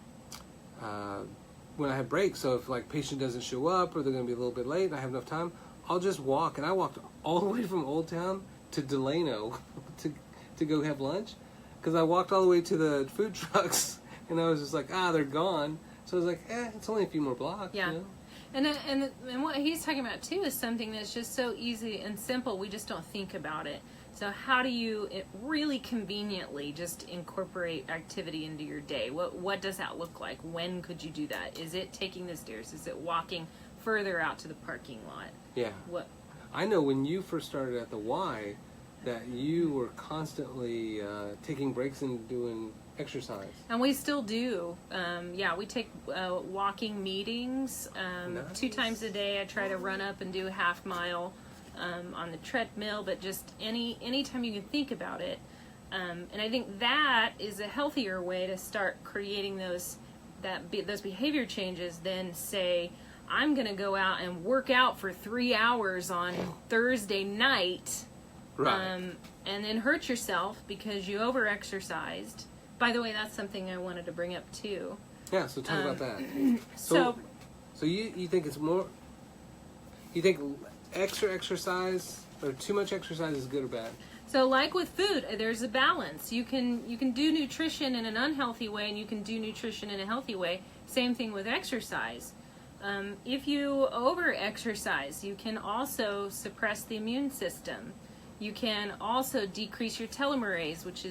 I have breaks. So if like patient doesn't show up or they're going to be a little bit late and I have enough time, I'll just walk. And I walked all the way from Old Town to Delano to go have lunch, because I walked all the way to the food trucks and I was just like, they're gone. So I was like, it's only a few more blocks. Yeah. You know? And what he's talking about too is something that's just so easy and simple. We just don't think about it. So how do you really conveniently just incorporate activity into your day? What does that look like? When could you do that? Is it taking the stairs? Is it walking further out to the parking lot? Yeah. What? I know when you first started at the Y that you were constantly taking breaks and doing exercise. And we still do. We take walking meetings Nice. 2 times a day. I try to run up and do a half mile on the treadmill, but just anytime you can think about it. And I think that is a healthier way to start creating those behavior changes than say, I'm going to go out and work out for 3 hours on Thursday night, Right. and then hurt yourself because you over-exercised. By the way, that's something I wanted to bring up too. Yeah, so talk about that. So you think it's more, you think extra exercise or too much exercise is good or bad? So like with food, there's a balance. You can do nutrition in an unhealthy way, and you can do nutrition in a healthy way. Same thing with exercise. If you over-exercise, you can also suppress the immune system. You can also decrease your telomerase, which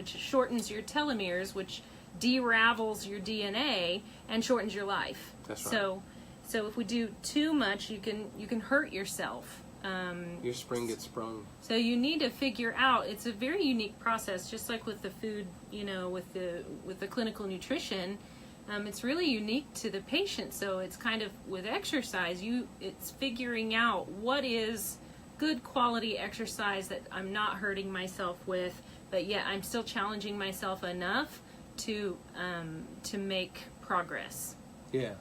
shortens your telomeres, which deravels your DNA and shortens your life. That's right. So if we do too much, you can hurt yourself. Your spring gets sprung. So you need to figure out. It's a very unique process, just like with the food. With the clinical nutrition. It's really unique to the patient. So it's kind of with exercise, it's figuring out what is good quality exercise that I'm not hurting myself with, but yet I'm still challenging myself enough to make progress. Yeah.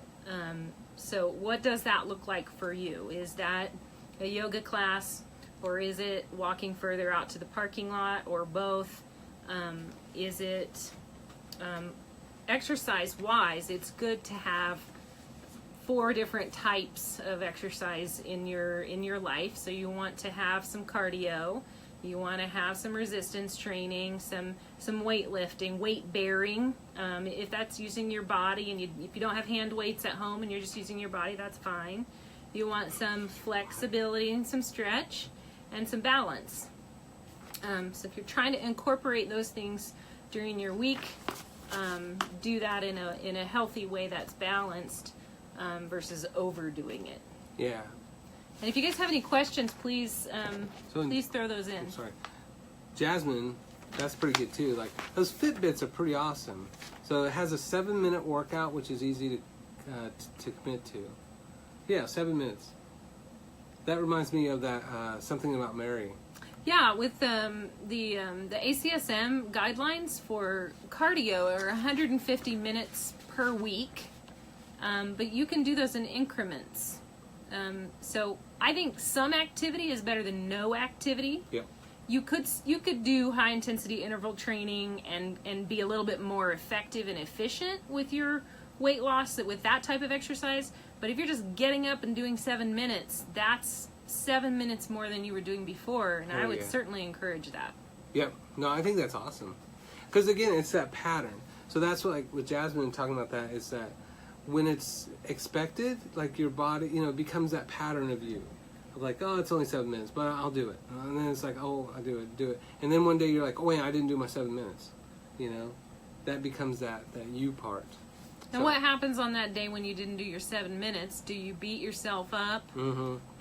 So what does that look like for you? Is that a yoga class, or is it walking further out to the parking lot, or both? Is it exercise-wise? It's good to have 4 different types of exercise in your life. So you want to have some cardio, you want to have some resistance training, some weightlifting, weight bearing. If that's using your body, and if you don't have hand weights at home and you're just using your body, that's fine. You want some flexibility and some stretch and some balance. So if you're trying to incorporate those things during your week, do that in a healthy way that's balanced. Versus overdoing it. Yeah. And if you guys have any questions, please please throw those in. I'm sorry. Jasmine, that's pretty good too. Like those Fitbits are pretty awesome. So it has a 7-minute workout, which is easy to commit to. Yeah, 7 minutes. That reminds me of that Something About Mary. Yeah, with the ACSM guidelines for cardio are 150 minutes per week. But you can do those in increments. So I think some activity is better than no activity. Yeah. You could do high intensity interval training and be a little bit more effective and efficient with your weight loss with that type of exercise. But if you're just getting up and doing 7 minutes, that's 7 minutes more than you were doing before, and I would certainly encourage that. Yep. No, I think that's awesome. Because again, it's that pattern. So that's what, like with Jasmine talking about that, is that when it's expected, like your body, becomes that pattern of you. Of like, oh, it's only 7 minutes, but I'll do it. And then it's like, oh, I do it. And then one day you're like, oh, wait, I didn't do my 7 minutes. That becomes that you part. And what happens on that day when you didn't do your 7 minutes? Do you beat yourself up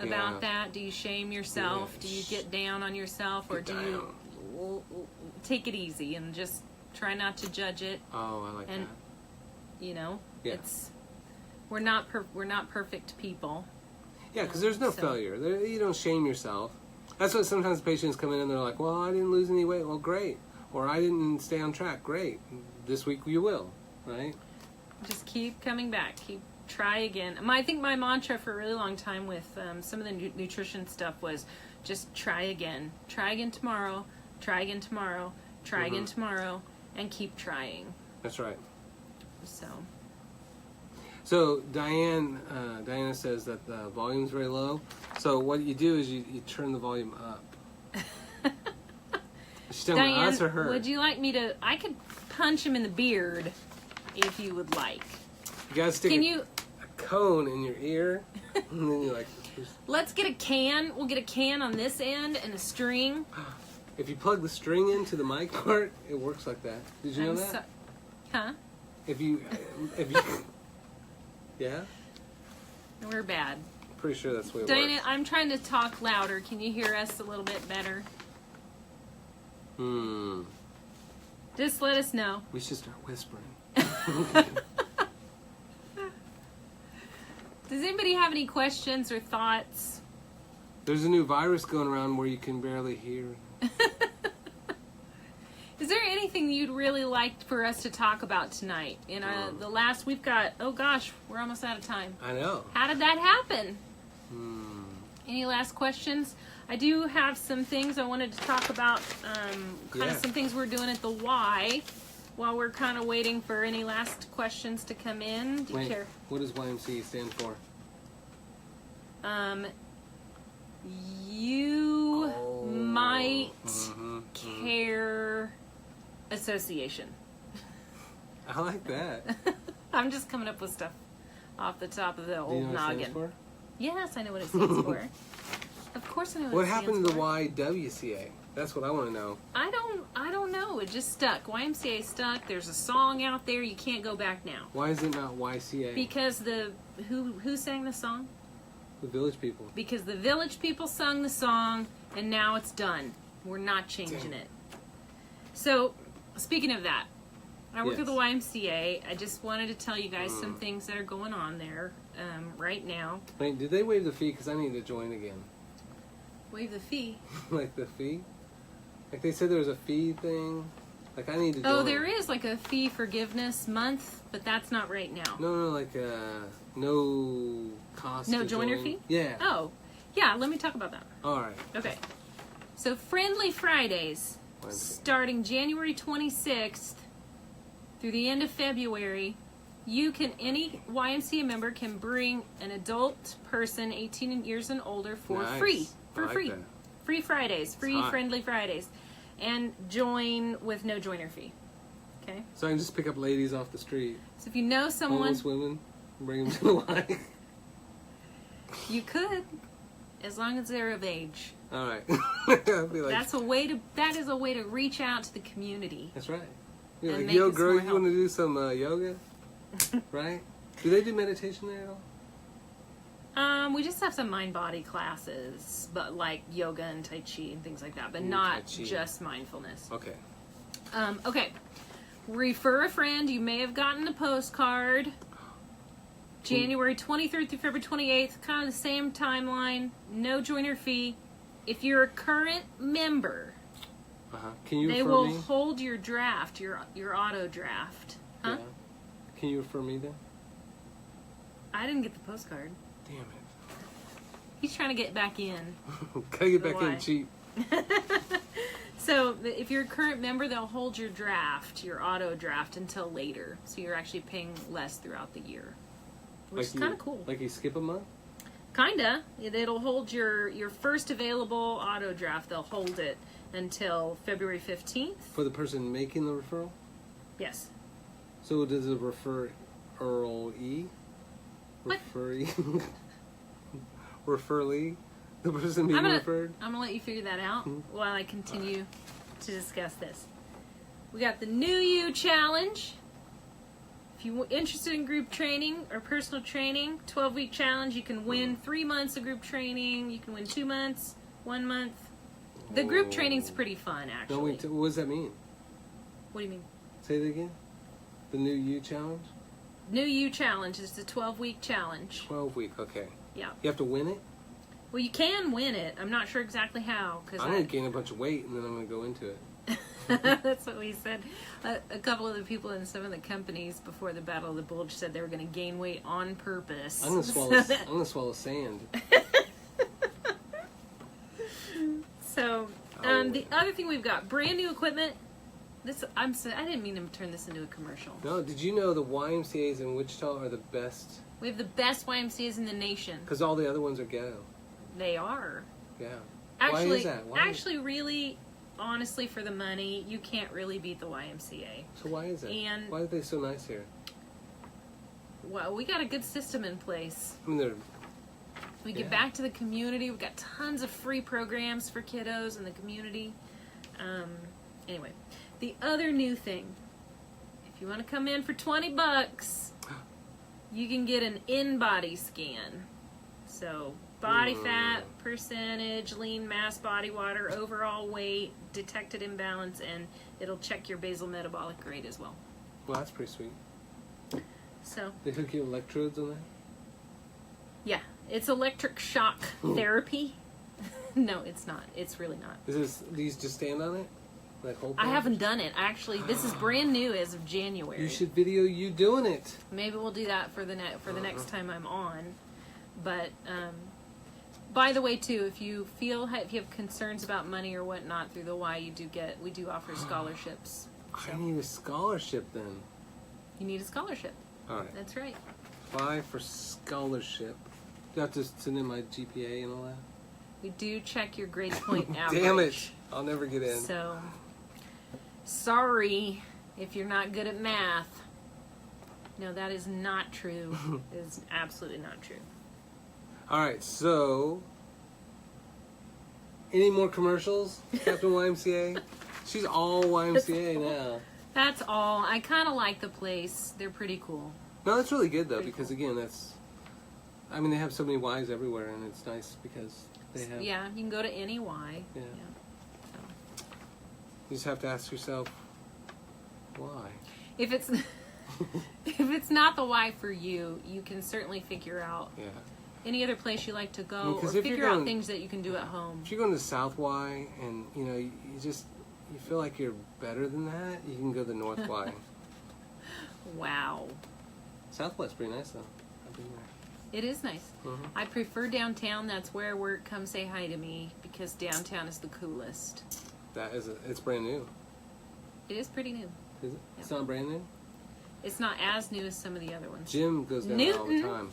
about that? Do you shame yourself? Yeah. Do you get down on yourself? Or do you take it easy and just try not to judge it? Oh, I like that. It's we're not perfect people. Yeah, because there's no failure. You don't shame yourself. That's what sometimes patients come in and they're like, well, I didn't lose any weight. Well, great. Or I didn't stay on track. Great. This week you will, right? Just keep coming back. try again. I think my mantra for a really long time with some of the nutrition stuff was just try again tomorrow, try again tomorrow, try again tomorrow, and keep trying. That's right. So Diana says that the volume's very low. So what you do is you turn the volume up. She's telling me us or her? Would you like me to? I could punch him in the beard if you would like. You gotta stick a cone in your ear, and then you like. Let's get a can. We'll get a can on this end and a string. If you plug the string into the mic part, it works like that. Did you know that? Huh? If you, yeah. We're bad. Pretty sure that's the way it Diana, works. I'm trying to talk louder. Can you hear us a little bit better? Just let us know. We should start whispering. Does anybody have any questions or thoughts? There's a new virus going around where you can barely hear. Is there anything you'd really like for us to talk about tonight? The last we've got, oh gosh, we're almost out of time. I know. How did that happen? Any last questions? I do have some things I wanted to talk about, kind of some things we're doing at the Y while we're kind of waiting for any last questions to come in. Do you care? What does YMCA stand for? You might care association. I like that. I'm just coming up with stuff off the top of the old Do you know what noggin. it stands for? Yes, I know what it stands for. Of course I know what it stands for. What happened to the YWCA? That's what I want to know. I don't know. It just stuck. YMCA stuck. There's a song out there. You can't go back now. Why is it not YCA? Because who sang the song? The Village People. Because the Village People sung the song, and now it's done. We're not changing it. So, speaking of that, I work at the YMCA. I just wanted to tell you guys some things that are going on there right now. Wait, did they waive the fee? Because I need to join again. Waive the fee? Like the fee? Like they said there was a fee thing? Like I need to join. Oh, there is like a fee forgiveness month, but that's not right now. No, like no cost. No to joiner join. fee? Yeah. Oh, yeah, let me talk about that. All right. Okay. So Friendly Fridays, starting January 26th through the end of February, any YMCA member can bring an adult person 18 years and older for free. For free. That. Free Fridays, free Friendly Fridays, and join with no joiner fee. Okay? So I can just pick up ladies off the street. So if you know someone... Homeless women, bring them to the Y. You could, as long as they're of age. All right. I'll be like, that is a way to reach out to the community. That's right. Be And like, make yo, us girl, more you want to do some yoga? Right? Do they do meditation there at all? We just have some mind-body classes, but like yoga and Tai Chi and things like that, but not just mindfulness. Okay. Okay. Refer a friend. You may have gotten a postcard. January 23rd through February 28th, kind of the same timeline. No joiner fee. If you're a current member, Can you they refer will me? hold your draft, your auto draft. Huh? Yeah. Can you refer me then? I didn't get the postcard. Damn it. He's trying to get back in. Gotta get back in cheap. So if you're a current member, they'll hold your draft, your auto draft, until later. So you're actually paying less throughout the year, which is kind of cool. Like you skip a month? Kinda. It'll hold your first available auto draft. They'll hold it until February 15th. For the person making the referral? Yes. So does it refer Earl-E? What? Refer-E? Referlee? The person being referred? I'm going to let you figure that out while I continue to discuss this. We got the New You Challenge. If you're interested in group training or personal training, 12-week challenge, you can win 3 months of group training. You can win 2 months, 1 month. The group training's pretty fun, actually. No, wait, what does that mean? What do you mean? Say it again? The New You Challenge? New You Challenge is a 12-week challenge. 12-week, okay. Yeah. You have to win it? Well, you can win it. I'm not sure exactly how. I'm going to gain a bunch of weight and then I'm going to go into it. That's what we said. A couple of the people in some of the companies before the Battle of the Bulge said they were going to gain weight on purpose. I'm gonna swallow sand. So, the other thing we've got, brand new equipment. I didn't mean to turn this into a commercial. No, did you know the YMCA's in Wichita are the best? We have the best YMCA's in the nation. Because all the other ones are ghetto. They are. Yeah. Actually, Why is that? Really, honestly, for the money, you can't really beat the YMCA. So why is it? And why are they so nice here? Well, we got a good system in place. I mean, we give back to the community. We've got tons of free programs for kiddos in the community. Anyway, the other new thing, if you want to come in for $20, you can get an in-body scan. So body fat, percentage, lean mass, body water, overall weight, detected imbalance, and it'll check your basal metabolic rate as well. Well, that's pretty sweet. So they hook you electrodes on that? Yeah, it's electric shock therapy. No, it's not. It's really not. These just stand on it? Like hold I haven't done it. Actually, this is brand new as of January. You should video you doing it. Maybe we'll do that for the next time I'm on. But by the way, too, if you have concerns about money or whatnot through the Y, we do offer scholarships. So. I need a scholarship then. You need a scholarship. All right. That's right. Apply for scholarship. Do I have to send in my GPA and all that? We do check your grade point average. Damn it! I'll never get in. So, sorry if you're not good at math. No, that is not true. It is absolutely not true. All right, so any more commercials, Captain YMCA? She's all YMCA now. That's all. I kind of like the place. They're pretty cool. No, that's really good though, because again, they have so many Ys everywhere, and it's nice because they have. Yeah, you can go to any Y. Yeah. So. You just have to ask yourself, why? If it's if it's not the Y for you, you can certainly figure out. Yeah. Any other place you like to go, or if figure out things that you can do at home. If you're going to South Y and you feel like you're better than that, you can go to North Y. Wow. South Y's pretty nice though. I've been there. It is nice. Mm-hmm. I prefer downtown. That's where I work. Come say hi to me because downtown is the coolest. It's brand new. It is pretty new. Is it? Yep. It's not brand new? It's not as new as some of the other ones. Jim goes down there all the time.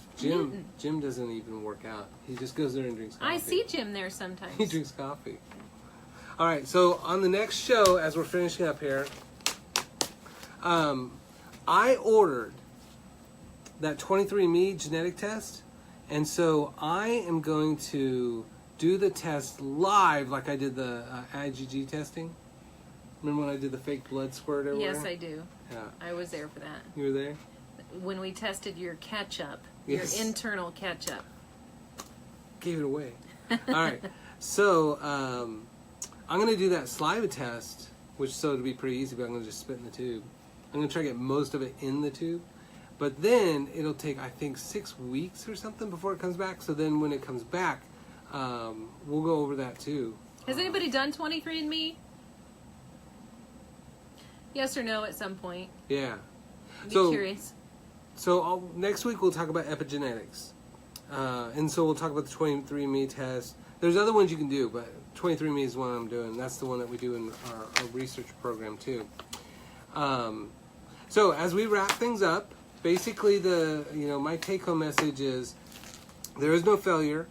Jim doesn't even work out. He just goes there and drinks coffee. I see Jim there sometimes. He drinks coffee. All right, so on the next show, as we're finishing up here, I ordered that 23andMe genetic test, and so I am going to do the test live like I did the IgG testing. Remember when I did the fake blood squirt everywhere? Yes, I do. Yeah. I was there for that. You were there? When we tested your ketchup, Yes. your internal ketchup. Gave it away. All right. So I'm going to do that saliva test, so it'll be pretty easy, but I'm going to just spit in the tube. I'm going to try to get most of it in the tube. But then it'll take, I think, 6 weeks or something before it comes back. So then when it comes back, we'll go over that too. Has anybody done 23andMe? Yes or no at some point? Yeah. Be curious. So next week we'll talk about epigenetics. And so we'll talk about the 23andMe test. There's other ones you can do, but 23andMe is one I'm doing. That's the one that we do in our research program too. So as we wrap things up, basically my take-home message is there is no failure,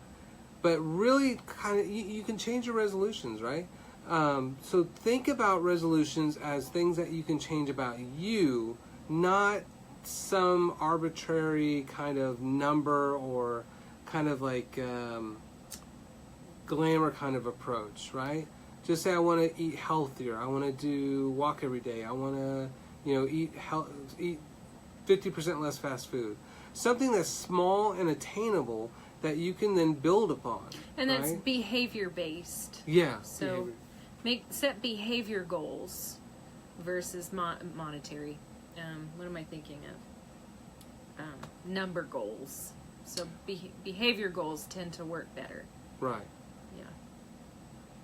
but really kind of you can change your resolutions, right? So think about resolutions as things that you can change about you, not some arbitrary kind of number or kind of like glamour kind of approach, right? Just say I want to eat healthier. I want to walk every day. I want to, eat 50% less fast food. Something that's small and attainable that you can then build upon. And that's right? behavior based. Yeah. So set behavior goals versus monetary. What am I thinking of? Number goals. So behavior goals tend to work better. Right. Yeah.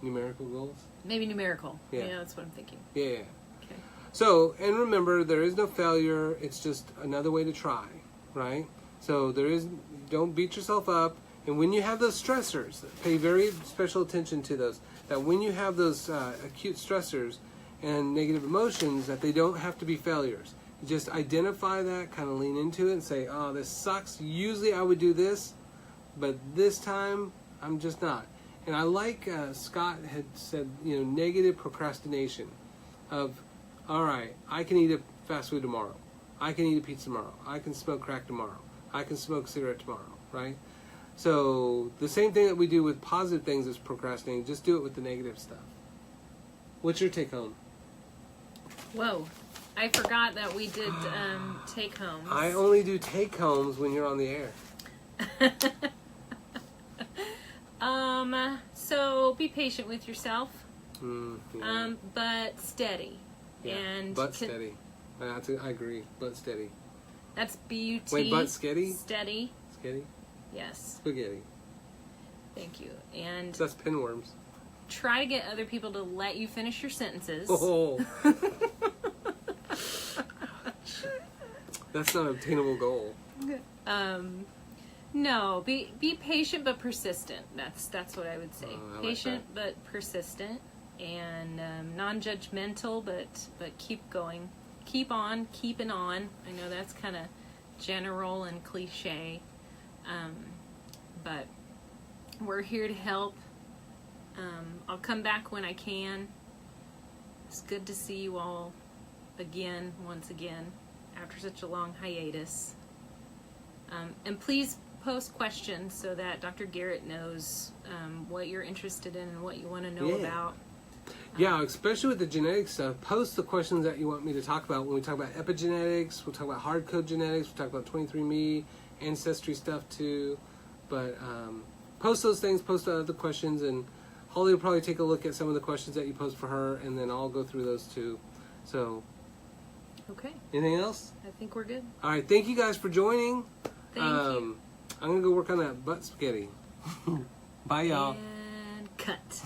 Numerical goals? Maybe numerical. Yeah. Yeah, that's what I'm thinking. Yeah. Okay. So, and remember, there is no failure. It's just another way to try, right? So don't beat yourself up. And when you have those stressors, pay very special attention to those. That when you have those acute stressors and negative emotions, that they don't have to be failures. You just identify that, kind of lean into it and say, oh, this sucks. Usually I would do this, but this time I'm just not. And I like Scott had said, negative procrastination of, all right, I can eat a fast food tomorrow. I can eat a pizza tomorrow. I can smoke crack tomorrow. I can smoke a cigarette tomorrow, right? So the same thing that we do with positive things is procrastinating. Just do it with the negative stuff. What's your take home? Whoa. I forgot that we did take homes. I only do take homes when you're on the air. So be patient with yourself, Yeah. but steady. Yeah. And But steady. I agree. But steady. That's B-U-T. Wait, but steady? Steady. Steady? Yes. Spaghetti. Thank you. And So that's pinworms. try to get other people to let you finish your sentences. Oh. That's not an obtainable goal. No, be patient but persistent. That's what I would say. I like Patient but persistent, and non-judgmental, but keep going, keep on, keeping on. I know that's kind of general and cliche, but we're here to help. I'll come back when I can. It's good to see you all once again, after such a long hiatus. And please post questions so that Dr. Garrett knows what you're interested in and what you want to know about. Yeah, especially with the genetic stuff. Post the questions that you want me to talk about. When we talk about epigenetics, we'll talk about hard code genetics, we'll talk about 23andMe, ancestry stuff too. But post those things, post other questions, and Holly will probably take a look at some of the questions that you post for her, and then I'll go through those too. So, Okay, anything else? I think we're good. All right, thank you guys for joining. Thank you. I'm going to go work on that butt spaghetti. Bye, y'all. And cut.